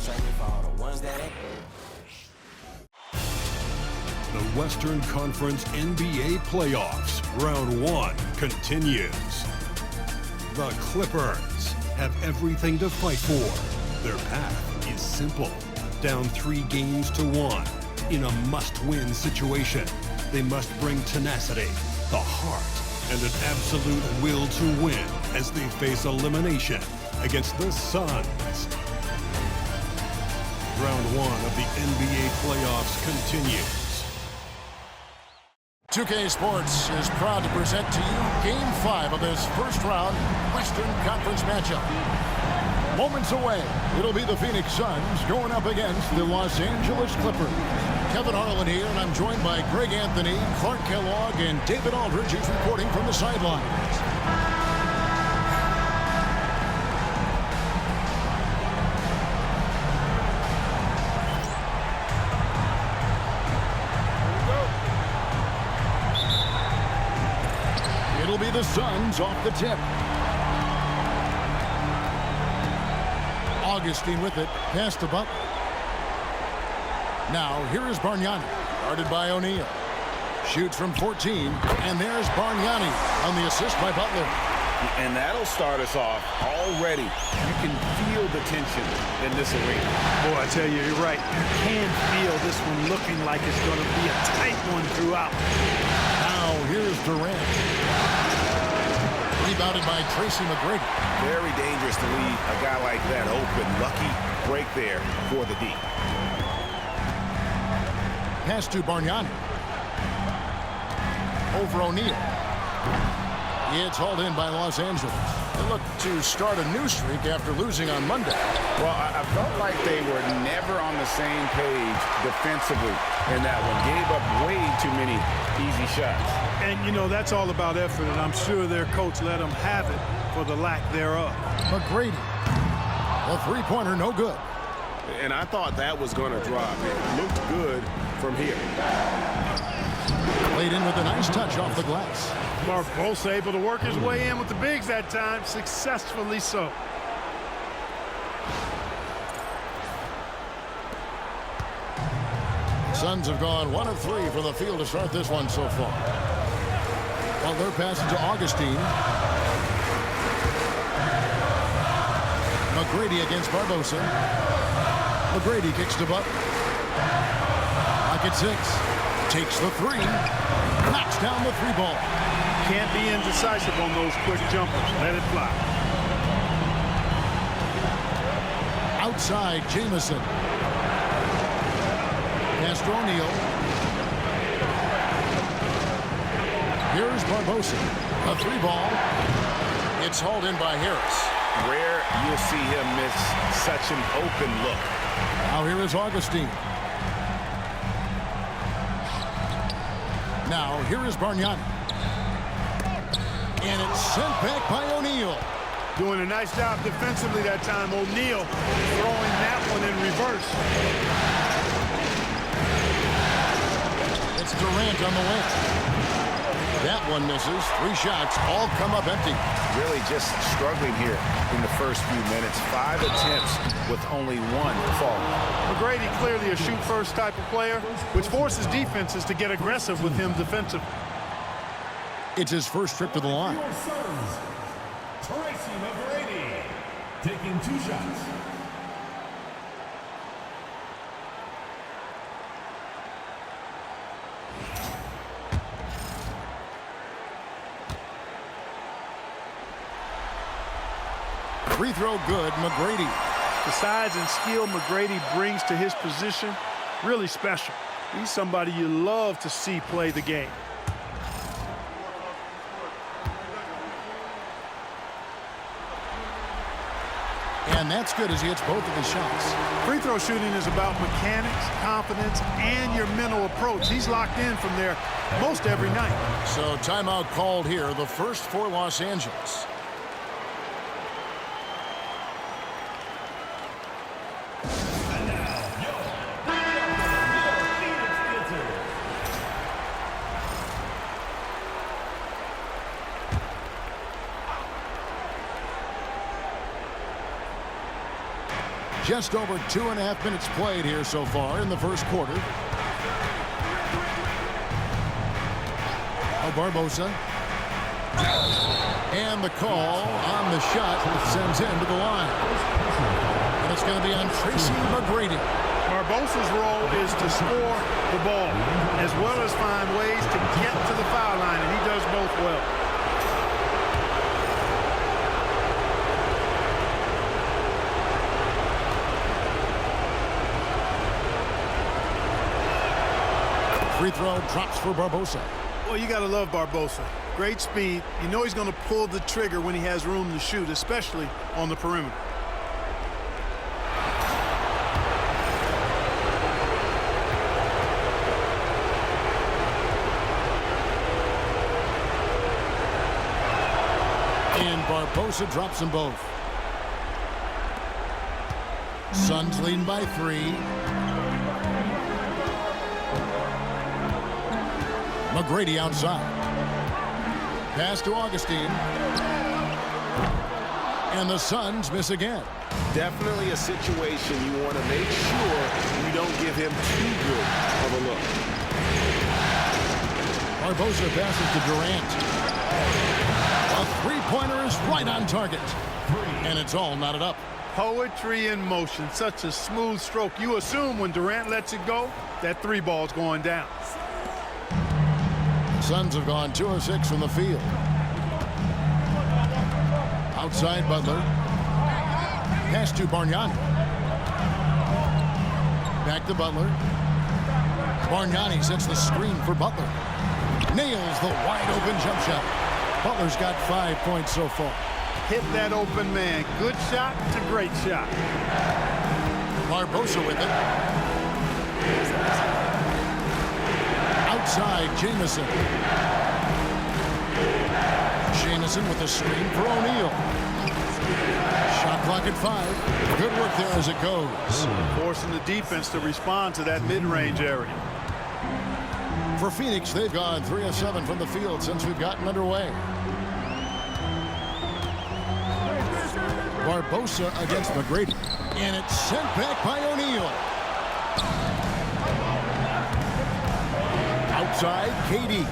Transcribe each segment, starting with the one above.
The Western Conference NBA Playoffs, Round 1 continues. The Clippers have everything to fight for. Their path is simple. Down 3 games to 1. In a must-win situation, they must bring tenacity, the heart, and an absolute will to win as they face elimination against the Suns. Round 1 of the NBA playoffs continues. 2K Sports is proud to present to you Game 5 of this first-round Western Conference matchup. Moments away, it'll be the Phoenix Suns going up against the Los Angeles Clippers. Kevin Harlan here, and I'm joined by Greg Anthony, Clark Kellogg, and David Aldridge, who's reporting from the sidelines. It'll be the Suns off the tip. Augustine with it, past the Butler. Now, here is Bargnani, guarded by O'Neal. Shoots from 14, and there's Bargnani on the assist by Butler. And that'll start us off already. You can feel the tension in this arena. Boy, I tell you, you're right. You can feel this one looking like it's going to be a tight one throughout. Now, here's Durant. Rebounded by Tracy McGrady. Very dangerous to leave a guy like that open. Lucky break there for the D. Pass to Bargnani. Over O'Neal. It's hauled in by Los Angeles. They look to start a new streak after losing on Monday. Well, I felt like they were never on the same page defensively in that one. Gave up way too many easy shots. And, you know, that's all about effort, and I'm sure their coach let them have it for the lack thereof. McGrady. The three-pointer, no good. And I thought that was going to drop. It looked good from here. Played in with a nice touch off the glass. Barbosa able to work his way in with the bigs that time, successfully so. Suns have gone 1 of 3 from the field to start this one so far. Well, they're passing to Augustine. McGrady against Barbosa. McGrady kicks to Butler. Pocket 6. Takes the 3. Knocks down the 3 ball. Can't be indecisive on those quick jumpers. Let it fly. Outside, Jamison. Pass to O'Neal. Here's Barbosa. A 3 ball. It's hauled in by Harris. Rare you'll see him miss such an open look. Now here is Augustine. Now here is Bargnani. And it's sent back by O'Neal. Doing a nice job defensively that time. O'Neal throwing that one in reverse. It's Durant on the wing. That one misses. 3 shots, all come up empty. Really just struggling here in the first few minutes. 5 attempts with only 1 fall. McGrady clearly a shoot-first type of player, which forces defenses to get aggressive with him defensively. It's his first trip to the line. Your Suns, Tracy McGrady, taking 2 shots. Free throw good, McGrady. The size and skill McGrady brings to his position, really special. He's somebody you love to see play the game. And that's good as he hits both of his shots. Free throw shooting is about mechanics, confidence, and your mental approach. He's locked in from there most every night. So timeout called here, the first for Los Angeles. Just over 2.5 minutes played here so far in the first quarter. Barbosa. And the call on the shot sends him to the line. And it's going to be on Tracy McGrady. Barbosa's role is to score the ball as well as find ways to get to the foul line, and he does both well. Free throw drops for Barbosa. Well, you got to love Barbosa. Great speed. You know he's going to pull the trigger when he has room to shoot, especially on the perimeter. And Barbosa drops them both. Suns leading by 3. McGrady outside. Pass to Augustine. And the Suns miss again. Definitely a situation you want to make sure you don't give him too good of a look. Barbosa passes to Durant. A three-pointer is right on target. And it's all knotted up. Poetry in motion. Such a smooth stroke. You assume when Durant lets it go, that three ball's going down. Suns have gone 2 of 6 from the field. Outside Butler. Pass to Bargnani. Back to Butler. Bargnani sets the screen for Butler. Nails the wide open jump shot. Butler's got 5 points so far. Hit that open man. Good shot to great shot. Barbosa with it. Outside, Jamison. Jamison with a screen for O'Neal. Shot clock at 5. Good work there as it goes. Forcing the defense to respond to that mid-range area. For Phoenix, they've gone 3 of 7 from the field since we've gotten underway. Barbosa against McGrady. And it's sent back by O'Neal. Outside, KD.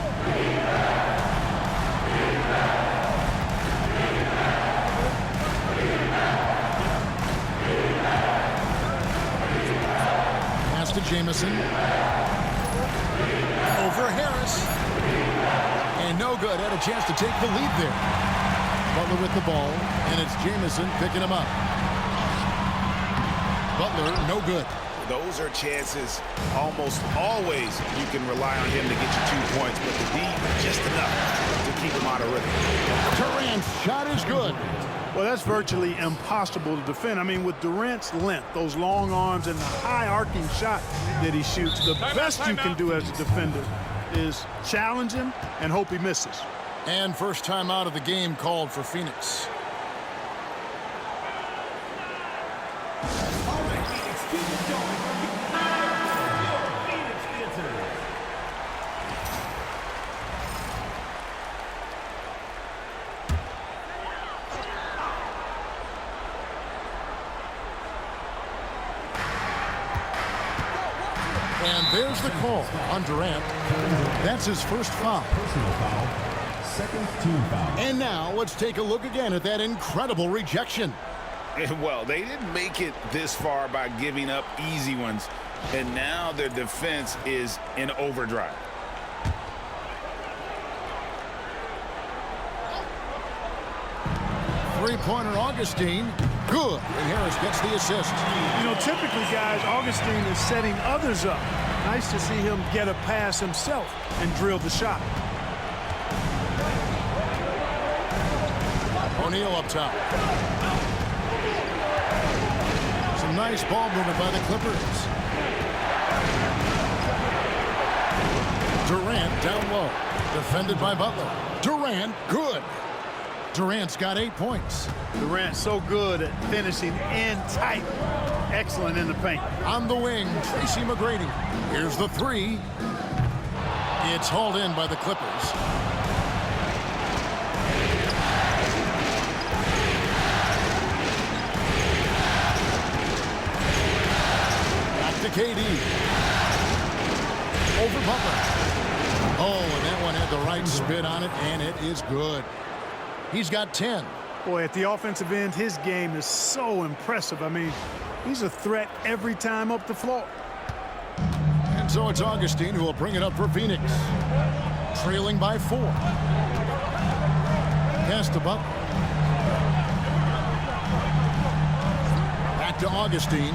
Pass to Jamison. Over Harris. And no good. Had a chance to take the lead there. Butler with the ball, and it's Jamison picking him up. Butler, no good. Those are chances almost always you can rely on him to get you 2 points, but the D, just enough to keep him out of rhythm. Durant's shot is good. Well, that's virtually impossible to defend. I mean, with Durant's length, those long arms, and the high arcing shot that he shoots, the best you can do as a defender is challenge him and hope he misses. And first time out of the game called for Phoenix. All right, Phoenix, keep it going. Phoenix Theater. And there's the call on Durant. That's his first foul. Personal foul. Second team foul. And now let's take a look again at that incredible rejection. Well, they didn't make it this far by giving up easy ones, and now their defense is in overdrive. Three-pointer Augustine. Good. And Harris gets the assist. You know, typically, guys, Augustine is setting others up. Nice to see him get a pass himself and drill the shot. O'Neal up top. Some nice ball movement by the Clippers. Durant down low. Defended by Butler. Durant, good. Durant's got 8 points. Durant so good at finishing in tight. Excellent in the paint. On the wing, Tracy McGrady. Here's the three. It's hauled in by the Clippers. KD. Over Butler. Oh, and that one had the right spin on it, and it is good. He's got 10. Boy, at the offensive end, his game is so impressive. I mean, he's a threat every time up the floor. And so it's Augustine who will bring it up for Phoenix. Trailing by 4. Pass to Butler. Back to Augustine.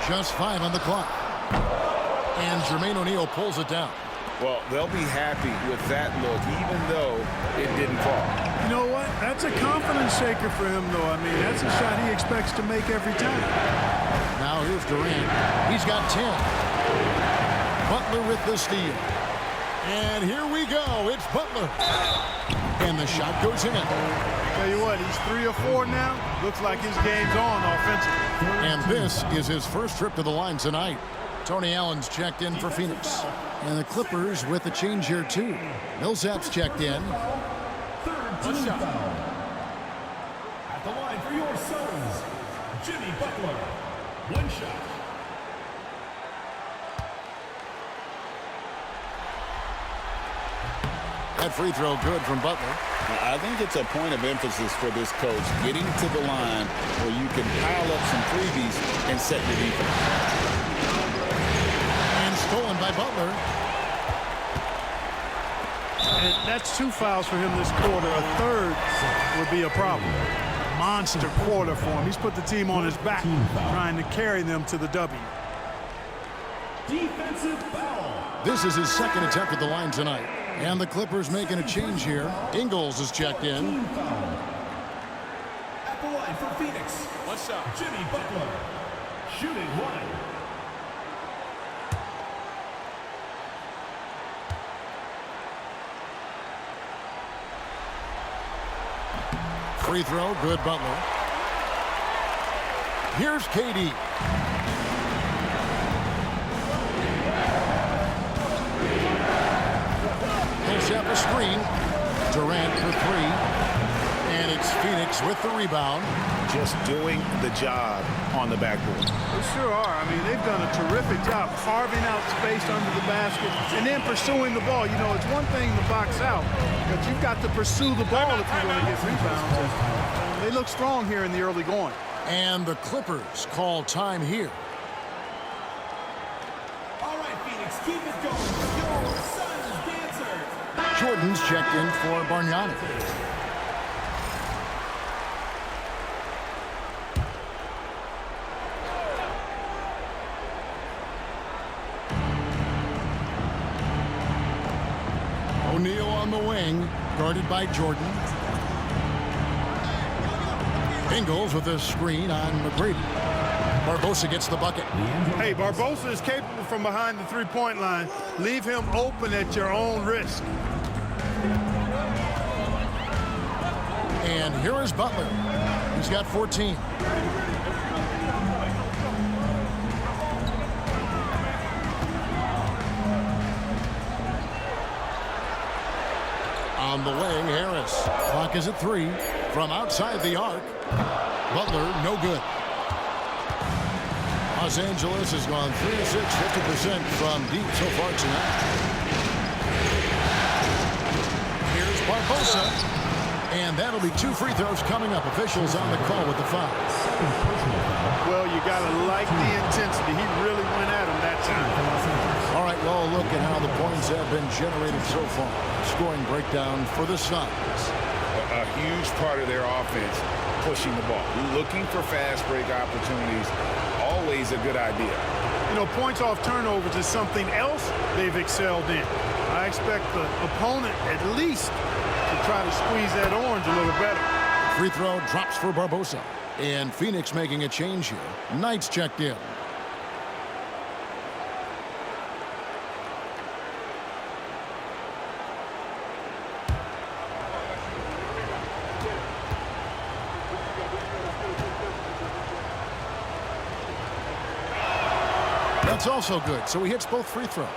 Just 5 on the clock. And Jermaine O'Neal pulls it down. Well, they'll be happy with that look, even though it didn't fall. You know what? That's a confidence shaker for him, though. I mean, that's a shot he expects to make every time. Now here's Durant. He's got 10. Butler with the steal. And here we go. It's Butler. And the shot goes in. Tell you what, he's 3 or 4 now. Looks like his game's on offensively. And this is his first trip to the line tonight. Tony Allen's checked in for Phoenix. And the Clippers with a change here, too. Millsap's checked in. Third team foul. At the line for your Suns, Jimmy Butler. 1 shot. That free throw good from Butler. I think it's a point of emphasis for this coach, getting to the line where you can pile up some freebies and set your defense. And stolen by Butler. And that's 2 fouls for him this quarter. A third would be a problem. Monster quarter for him. He's put the team on his back, trying to carry them to the W. Defensive foul. This is his second attempt at the line tonight. And the Clippers making a change here. Ingles is checked in. Team foul. At the line for Phoenix. What's up? Jimmy Butler. Shooting 1. Free throw, good Butler. Here's KD. Pulls up a screen. Durant for 3. And it's Phoenix with the rebound. Just doing the job on the backboard. They sure are. I mean, they've done a terrific job carving out space under the basket and then pursuing the ball. You know, it's one thing to box out, but you've got to pursue the ball if you're going to get rebounds. And they look strong here in the early going. And the Clippers call time here. All right, Phoenix, keep it going. Your Suns dancers. Jordan's checked in for Bargnani. O'Neal on the wing, guarded by Jordan. Ingles with a screen on McGrady. Barbosa gets the bucket. Hey, Barbosa is capable from behind the three-point line. Leave him open at your own risk. And here is Butler. He's got 14. On the wing, Harris. Clock is at 3. From outside the arc. Butler, no good. Los Angeles has gone 3 of 6, 50% from deep so far tonight. Here's Barbosa. And that'll be 2 free throws coming up. Officials on the call with the foul. Well, you got to like the intensity. He really went at him that time. All right, well, look at how the points have been generated so far. Scoring breakdown for the Suns. A huge part of their offense, pushing the ball. Looking for fast break opportunities, always a good idea. You know, points off turnovers is something else they've excelled in. I expect the opponent at least to try to squeeze that orange a little better. Free throw drops for Barbosa. And Phoenix making a change here. Knight's checked in. That's also good, so he hits both free throws.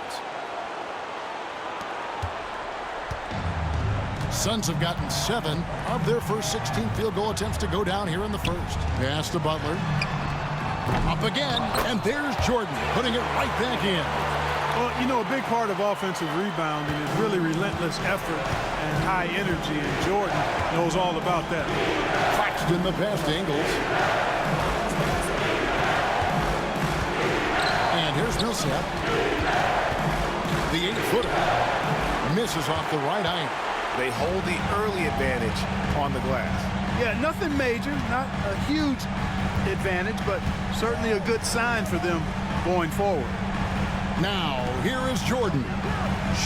Suns have gotten 7 of their first 16 field goal attempts to go down here in the first. Pass to Butler. Up again, and there's Jordan putting it right back in. Well, you know, a big part of offensive rebounding is really relentless effort and high energy, and Jordan knows all about that. Claxton the pass to Ingles. And here's Millsap. The 8-footer misses off the right iron. They hold the early advantage on the glass. Yeah, nothing major, not a huge advantage, but certainly a good sign for them going forward. Now, here is Jordan.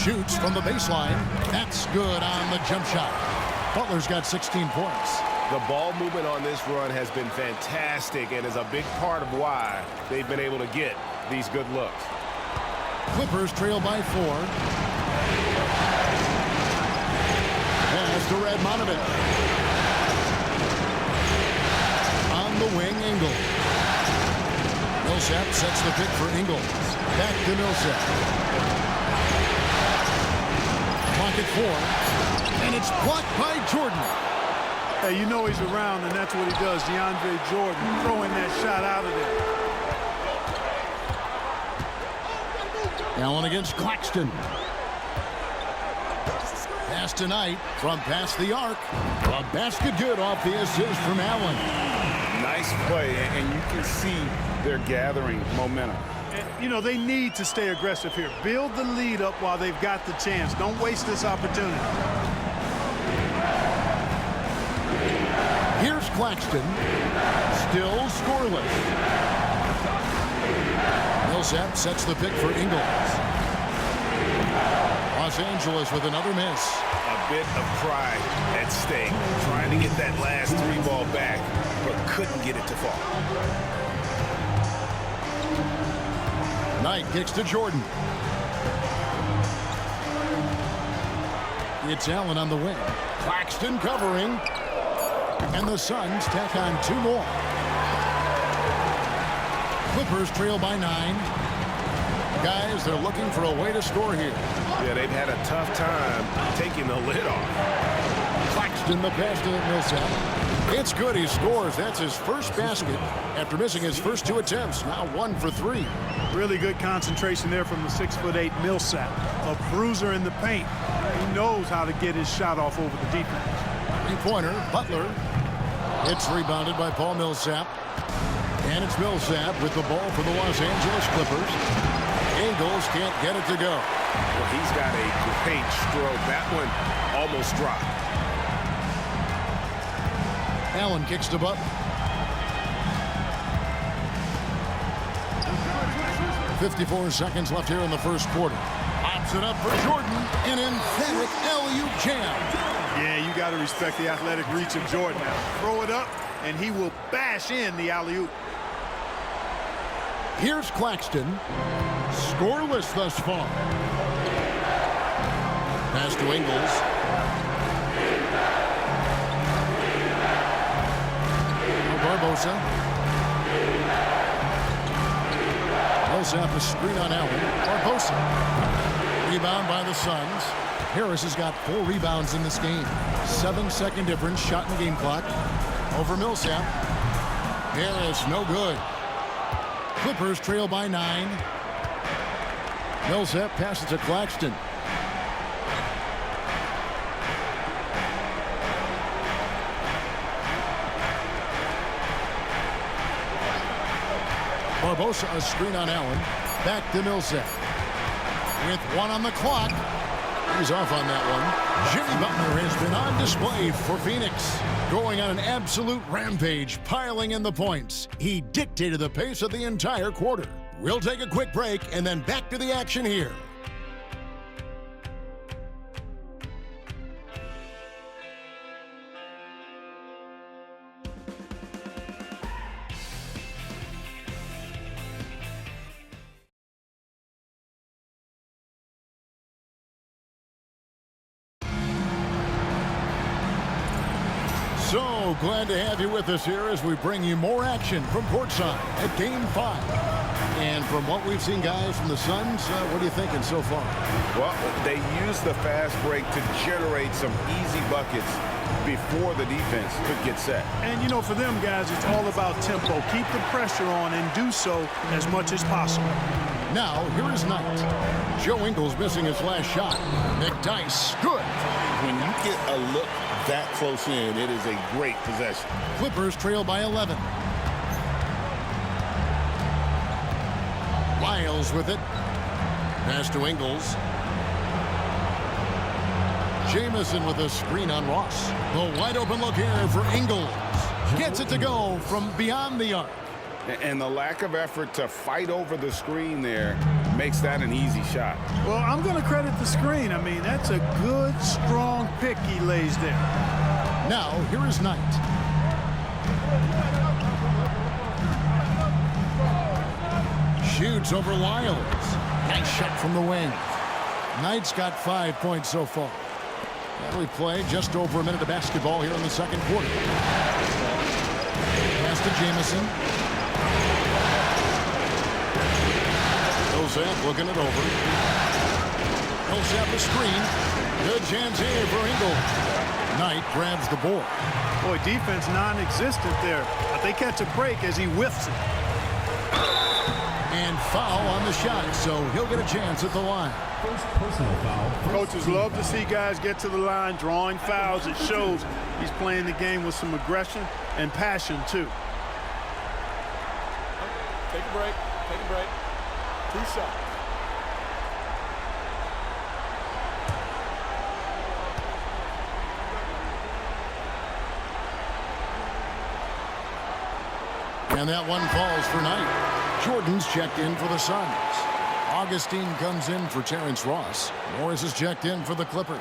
Shoots from the baseline. That's good on the jump shot. Butler's got 16 points. The ball movement on this run has been fantastic and is a big part of why they've been able to get these good looks. Clippers trail by 4. Pass to Radmanovic. On the wing, Ingles. Millsap sets the pick for Ingles. Back to Millsap. Clock at 4. And it's blocked by Jordan. Hey, you know he's around, and that's what he does. DeAndre Jordan throwing that shot out of there. Allen against Claxton. Pass tonight from past the arc. A basket good off the assist from Allen. Nice play, and you can see they're gathering momentum. And, you know, they need to stay aggressive here. Build the lead up while they've got the chance. Don't waste this opportunity. Here's Claxton. Still scoreless. Millsap sets the pick for Ingles. Los Angeles with another miss. A bit of pride at stake, trying to get that last 3-ball back, but couldn't get it to fall. Knight kicks to Jordan. It's Allen on the wing. Claxton covering. And the Suns tack on 2 more. Clippers trail by 9. Guys, they're looking for a way to score here. Yeah, they've had a tough time taking the lid off. Claxton the pass to Millsap. It's good, he scores. That's his first basket after missing his first 2 attempts. Now 1 for 3. Really good concentration there from the 6'8" Millsap. A bruiser in the paint. He knows how to get his shot off over the defense. 3-pointer, Butler. It's rebounded by Paul Millsap. And it's Millsap with the ball for the Los Angeles Clippers. Ingles can't get it to go. Well, he's got a great stroke. That one almost dropped. Allen kicks to Butler. 54 seconds left here in the first quarter. Pops it up for Jordan. An emphatic alley-oop jam. Yeah, you got to respect the athletic reach of Jordan now. Throw it up, and he will bash in the alley-oop. Here's Claxton. Scoreless thus far. Pass to Ingles. Barbosa. Millsap a screen on Allen. Barbosa. Rebound by the Suns. Harris has got 4 rebounds in this game. 7-second difference, shot in the game clock. Over Millsap. Harris, no good. Clippers trail by 9. Millsap passes to Claxton. Barbosa a screen on Allen. Back to Millsap. With 1 on the clock. He's off on that one. Jimmy Butler has been on display for Phoenix. Going on an absolute rampage, piling in the points. He dictated the pace of the entire quarter. We'll take a quick break and then back to the action here. So glad to have you with us here as we bring you more action from courtside at Game 5. And from what we've seen, guys, from the Suns, what are you thinking so far? Well, they use the fast break to generate some easy buckets before the defense could get set. And, you know, for them guys, it's all about tempo. Keep the pressure on and do so as much as possible. Now, here is Knight. Joe Ingles missing his last shot. McDyess, good. When you get a look that close in, it is a great possession. Clippers trail by 11. Lyles with it. Pass to Ingles. Jamison with a screen on Ross. The wide open look here for Ingles. Gets it to go from beyond the arc. And the lack of effort to fight over the screen there makes that an easy shot. Well, I'm going to credit the screen. I mean, that's a good, strong pick he lays there. Now, here is Knight. Shoots over Lyles. Nice shot from the wing. Knight's got 5 points so far. We play just over a minute of basketball here in the second quarter. Pass to Jamison. Millsap looking it over. Millsap the screen. Good chance here for Ingles. Knight grabs the board. Boy, defense non-existent there. But they catch a break as he whiffs it. And foul on the shot, so he'll get a chance at the line. First personal foul. Coaches love to see guys get to the line, drawing fouls. It shows he's playing the game with some aggression and passion, too. Take a break. Take a break. 2 shots. And that one falls for Knight. Jordan's checked in for the Suns. Augustine comes in for Terrence Ross. Morris is checked in for the Clippers.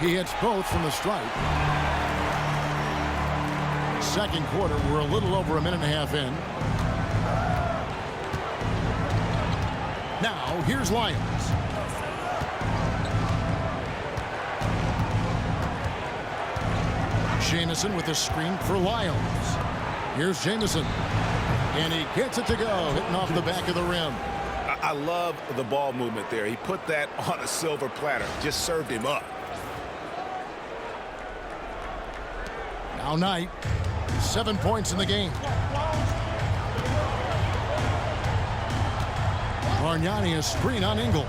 He hits both from the stripe. Second quarter, we're a little over a minute and a half in. Now, here's Lyons. Jamison with a screen for Lyons. Here's Jamison. And he gets it to go, hitting off the back of the rim. I love the ball movement there. He put that on a silver platter. Just served him up. Now Knight. 7 points in the game. Bargnani a screen on Ingles.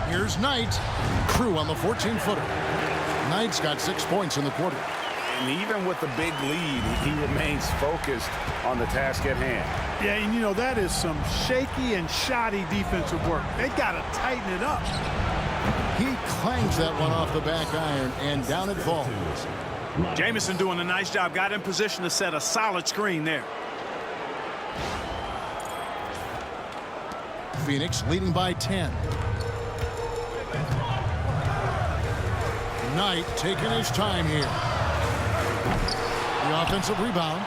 Here's Knight. Crew on the 14-footer. Knight's got 6 points in the quarter. And even with the big lead, he remains focused on the task at hand. Yeah, and you know, that is some shaky and shoddy defensive work. They got to tighten it up. He clangs that one off the back iron, and down it falls. Jamison doing a nice job. Got in position to set a solid screen there. Phoenix leading by 10. Knight taking his time here. The offensive rebound.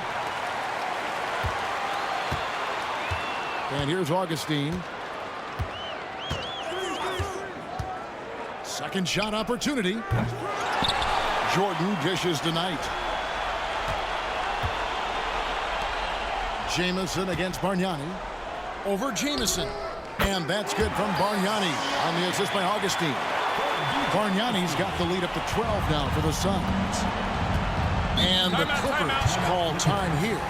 And here's Augustine. Second shot opportunity. Jordan dishes to Knight. Jamison against Bargnani. Over Jamison. And that's good from Bargnani on the assist by Augustine. Bargnani's got the lead up to 12 now for the Suns. And the Clippers call time here.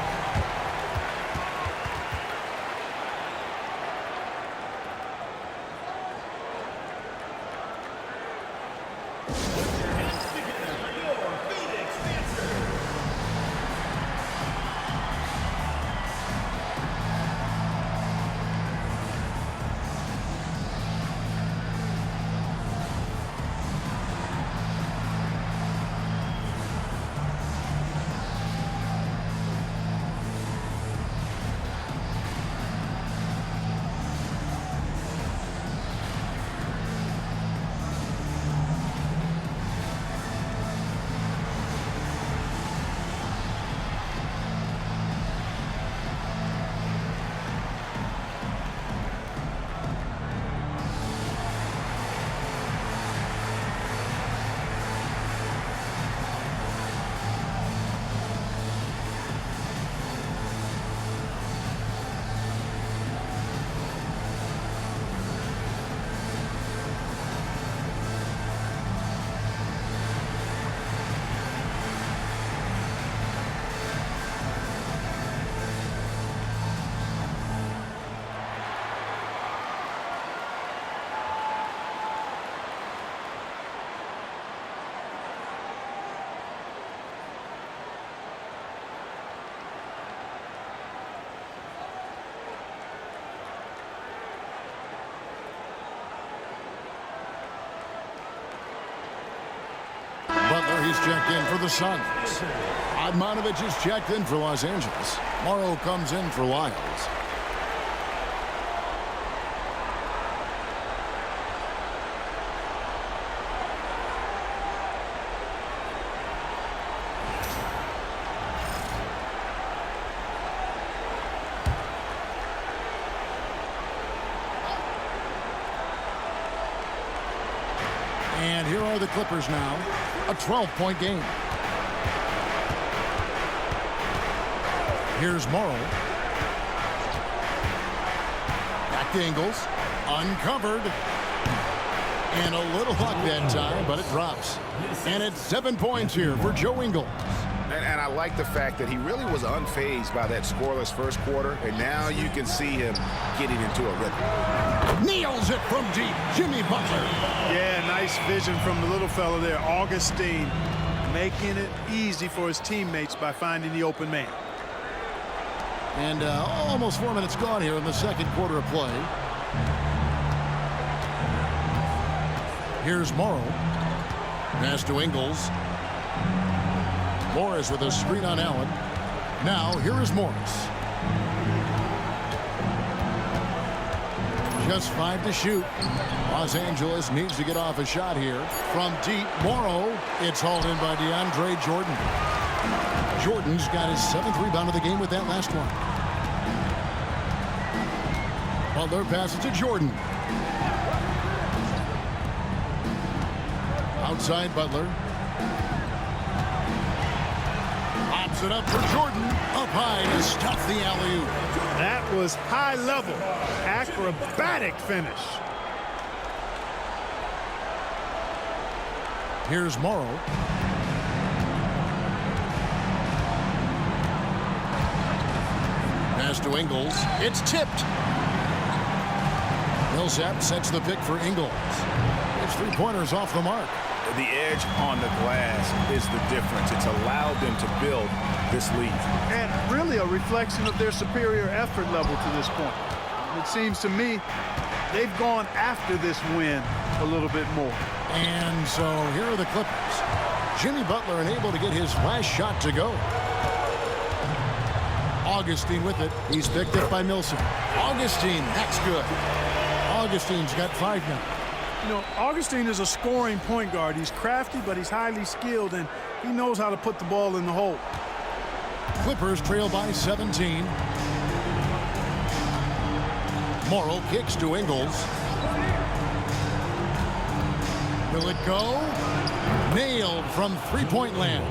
He's checked in for the Suns. Admonovich is checked in for Los Angeles. Morrow comes in for Lyles. And here are the Clippers now. A 12-point game. Here's Morrow. Back to Ingles. Uncovered. And a little luck that time, but it drops. And it's 7 points here for Joe Ingles. And I like the fact that he really was unfazed by that scoreless first quarter, and now you can see him getting into a rhythm. Nails it from deep. Jimmy Butler. Yeah, nice vision from the little fella there, Augustine, making it easy for his teammates by finding the open man. And almost 4 minutes gone here in the second quarter of play. Here's Morrow. Pass to Ingles. Morris with a screen on Allen. Now, here is Morris. Just 5 to shoot. Los Angeles needs to get off a shot here. From deep, Morrow. It's hauled in by DeAndre Jordan. Jordan's got his 7th rebound of the game with that last one. Butler passes to Jordan. Outside Butler. Pops it up for Jordan. Up high to stuff the alley-oop. That was high level, acrobatic finish. Here's Morrow. Pass to Ingles. It's tipped. Millsap sets the pick for Ingles. It's 3-pointers off the mark. The edge on the glass is the difference. It's allowed them to build this lead. And really a reflection of their superior effort level to this point. It seems to me they've gone after this win a little bit more. And so here are the Clippers. Jimmy Butler unable to get his last shot to go. Augustine with it. He's picked up by Millsap. Augustine, that's good. Augustine's got 5 now. You know, Augustine is a scoring point guard. He's crafty, but he's highly skilled, and he knows how to put the ball in the hole. Clippers trail by 17. Morrow kicks to Ingles. Will it go? Nailed from 3-point land.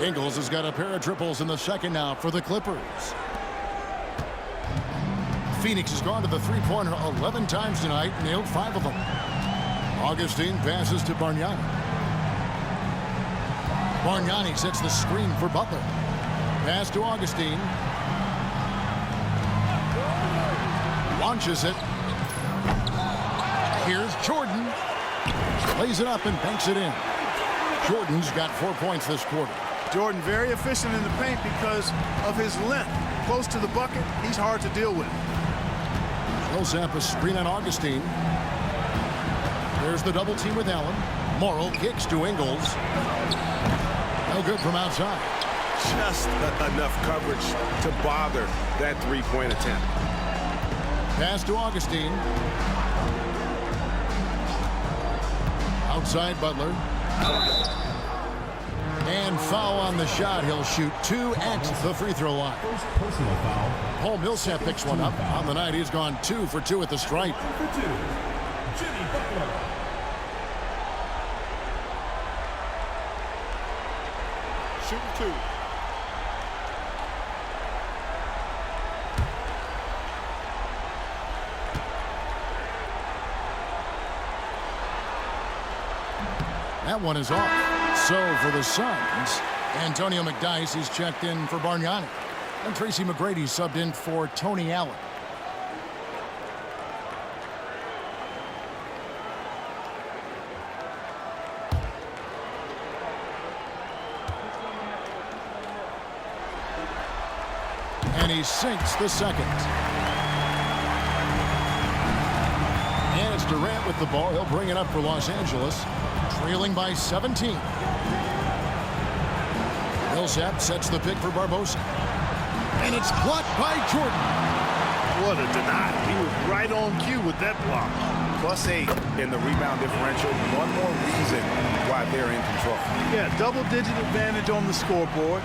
Ingles has got a pair of triples in the second now for the Clippers. Phoenix has gone to the three-pointer 11 times tonight, nailed 5 of them. Augustine passes to Bargnani. Bargnani sets the screen for Butler. Pass to Augustine. Launches it. Here's Jordan. Lays it up and banks it in. Jordan's got 4 points this quarter. Jordan very efficient in the paint because of his length. Close to the bucket, he's hard to deal with. Millsap a screen on Augustine. There's the double team with Allen. Morrow kicks to Ingles. No good from outside. Just enough coverage to bother that three-point attempt. Pass to Augustine. Outside Butler. And foul on the shot. He'll shoot 2 at the free throw line. First personal foul. Paul Millsap picks one up. On the night, he's gone 2 for 2 at the stripe. For 2, Jimmy Butler. Shooting 2. That one is off. So for the Suns, Antonio McDyess is checked in for Bargnani. And Tracy McGrady subbed in for Tony Allen. And he sinks the second. And it's Durant with the ball. He'll bring it up for Los Angeles, trailing by 17. Millsap sets the pick for Barbosa. And it's blocked by Jordan. What a denial. He was right on cue with that block. +8 in the rebound differential. One more reason why they're in control. Yeah, double-digit advantage on the scoreboard.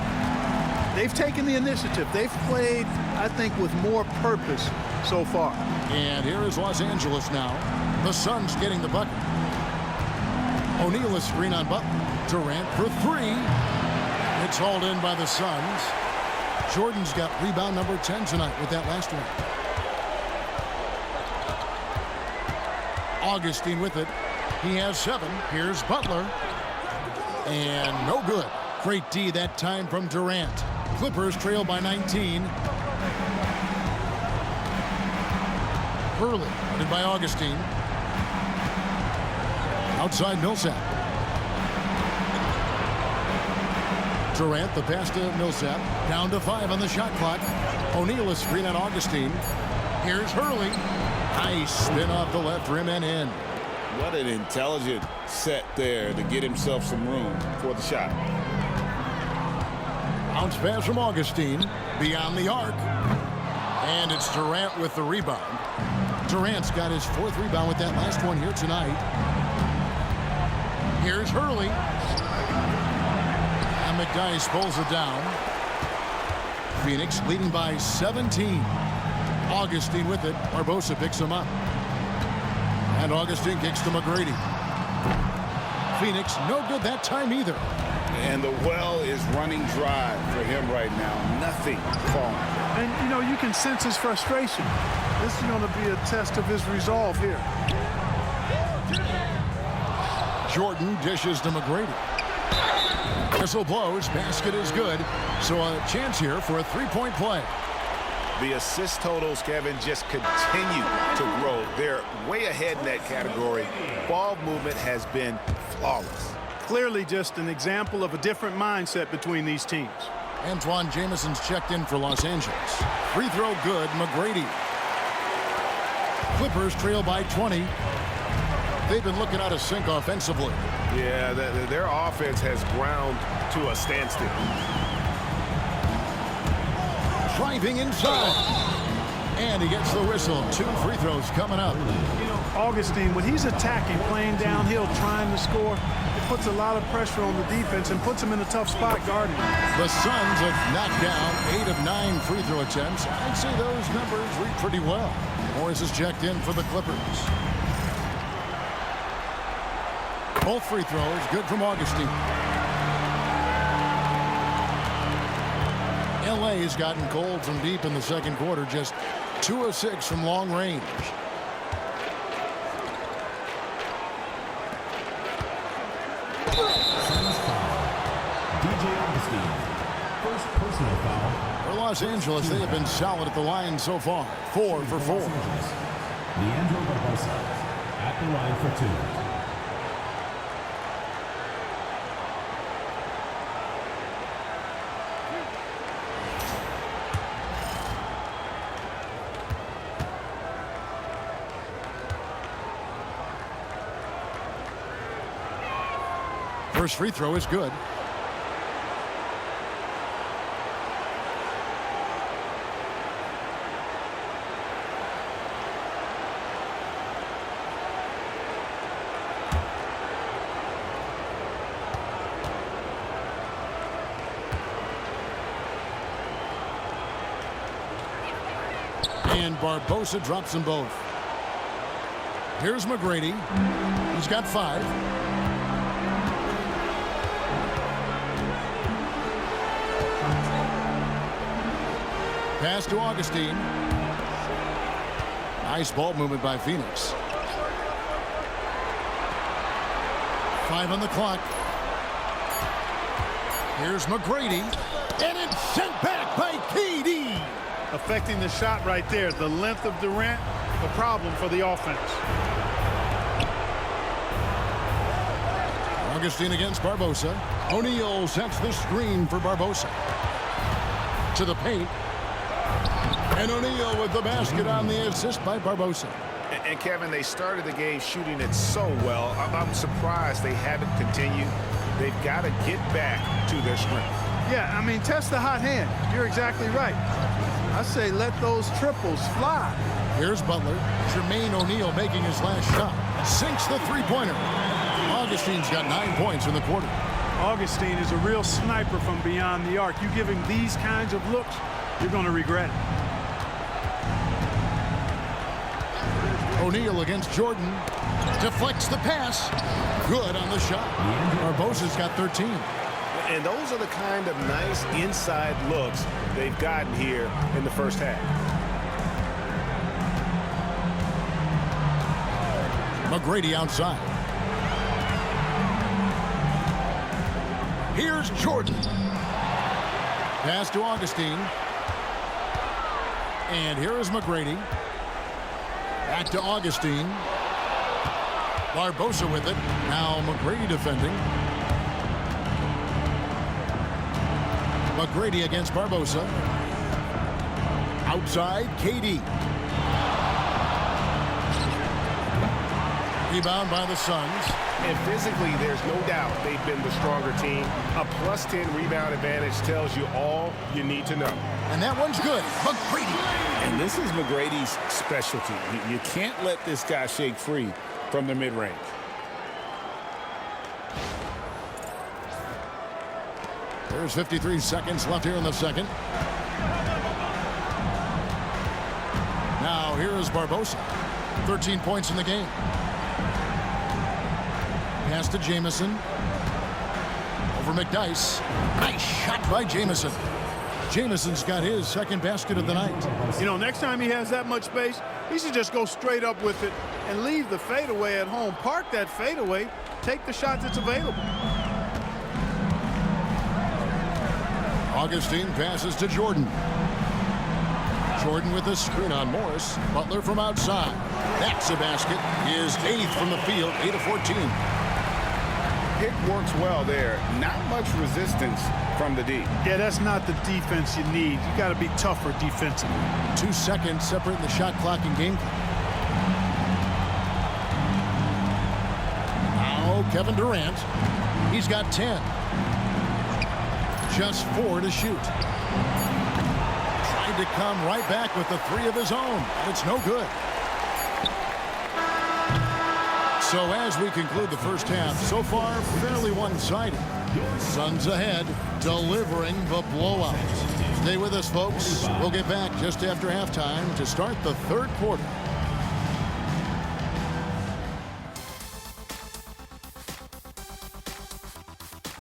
They've taken the initiative. They've played, I think, with more purpose so far. And here is Los Angeles now. The Suns getting the bucket. O'Neal is screen on Butler. Durant for three. It's hauled in by the Suns. Jordan's got rebound number 10 tonight with that last one. Augustine with it. He has 7. Here's Butler. And no good. Great D that time from Durant. Clippers trail by 19. Hurley, guarded by Augustine. Outside Millsap. Durant, the pass to Millsap. Down to 5 on the shot clock. O'Neal is screen on Augustine. Here's Hurley. Nice spin off the left rim and in. What an intelligent set there to get himself some room for the shot. Bounce pass from Augustine. Beyond the arc. And it's Durant with the rebound. Durant's got his 4th rebound with that last one here tonight. Here's Hurley. And McDyess pulls it down. Phoenix leading by 17. Augustine with it. Barbosa picks him up. And Augustine kicks to McGrady. Phoenix no good that time either. And the well is running dry for him right now. Nothing falling. And, you know, you can sense his frustration. This is going to be a test of his resolve here. Jordan dishes to McGrady. Whistle blows. Basket is good. So a chance here for a three-point play. The assist totals, Kevin, just continue to grow. They're way ahead in that category. Ball movement has been flawless. Clearly just an example of a different mindset between these teams. Antoine Jameson's checked in for Los Angeles. Free throw good. McGrady. Clippers trail by 20. They've been looking out of sync offensively. Yeah, their offense has ground to a standstill. Driving inside. And he gets the whistle. 2 free throws coming up. You know, Augustine, when he's attacking, playing downhill, trying to score, it puts a lot of pressure on the defense and puts him in a tough spot guarding. The Suns have knocked down 8 of 9 free throw attempts. I'd say those numbers read pretty well. Morris is checked in for the Clippers. Both free throws good from Augustine. LA has gotten cold from deep in the second quarter, just 2 of 6 from long range. DJ Augustine. First personal foul. For Los Angeles, they have been solid at the line so far. 4 for 4. Leandro Barbosa at the line for 2. First free throw is good. And Barbosa drops them both. Here's McGrady. He's got 5. Pass to Augustine. Nice ball movement by Phoenix. 5 on the clock. Here's McGrady. And it's sent back by KD. Affecting the shot right there. The length of Durant, the problem for the offense. Augustine against Barbosa. O'Neal sets the screen for Barbosa. To the paint. And O'Neal with the basket on the assist by Barbosa. And Kevin, they started the game shooting it so well. I'm surprised they haven't continued. They've got to get back to their strength. Yeah, I mean, test the hot hand. You're exactly right. I say let those triples fly. Here's Butler. Jermaine O'Neal making his last shot. Sinks the three-pointer. Augustine's got 9 points in the quarter. Augustine is a real sniper from beyond the arc. You give him these kinds of looks, you're going to regret it. O'Neal against Jordan. Deflects the pass. Good on the shot. Barbosa's got 13. And those are the kind of nice inside looks they've gotten here in the first half. McGrady outside. Here's Jordan. Pass to Augustine. And here is McGrady. Back to Augustine. Barbosa with it. Now McGrady defending. McGrady against Barbosa. Outside, KD. Rebound by the Suns. And physically, there's no doubt they've been the stronger team. A plus 10 rebound advantage tells you all you need to know. And that one's good. McGrady. And this is McGrady's specialty. You can't let this guy shake free from the mid-range. There's 53 seconds left here in the second. Now here is Barbosa. 13 points in the game. Pass to Jamison. Over McDyess. Nice shot by Jamison. Jamison's got his second basket of the night. You know, next time he has that much space, he should just go straight up with it and leave the fadeaway at home. Park that fadeaway. Take the shot that's available. Augustine passes to Jordan. Jordan with a screen on Morris. Butler from outside. That's a basket. His 8th from the field, 8 of 14. Pick works well there. Not much resistance from the D. Yeah, that's not the defense you need. You got to be tougher defensively. 2 seconds separating the shot clock and game clock. Now Kevin Durant. He's got 10. Just 4 to shoot. Tried to come right back with the 3 of his own. It's no good. So as we conclude the first half, so far fairly one-sided. Suns ahead, delivering the blowout. Stay with us, folks. We'll get back just after halftime to start the third quarter.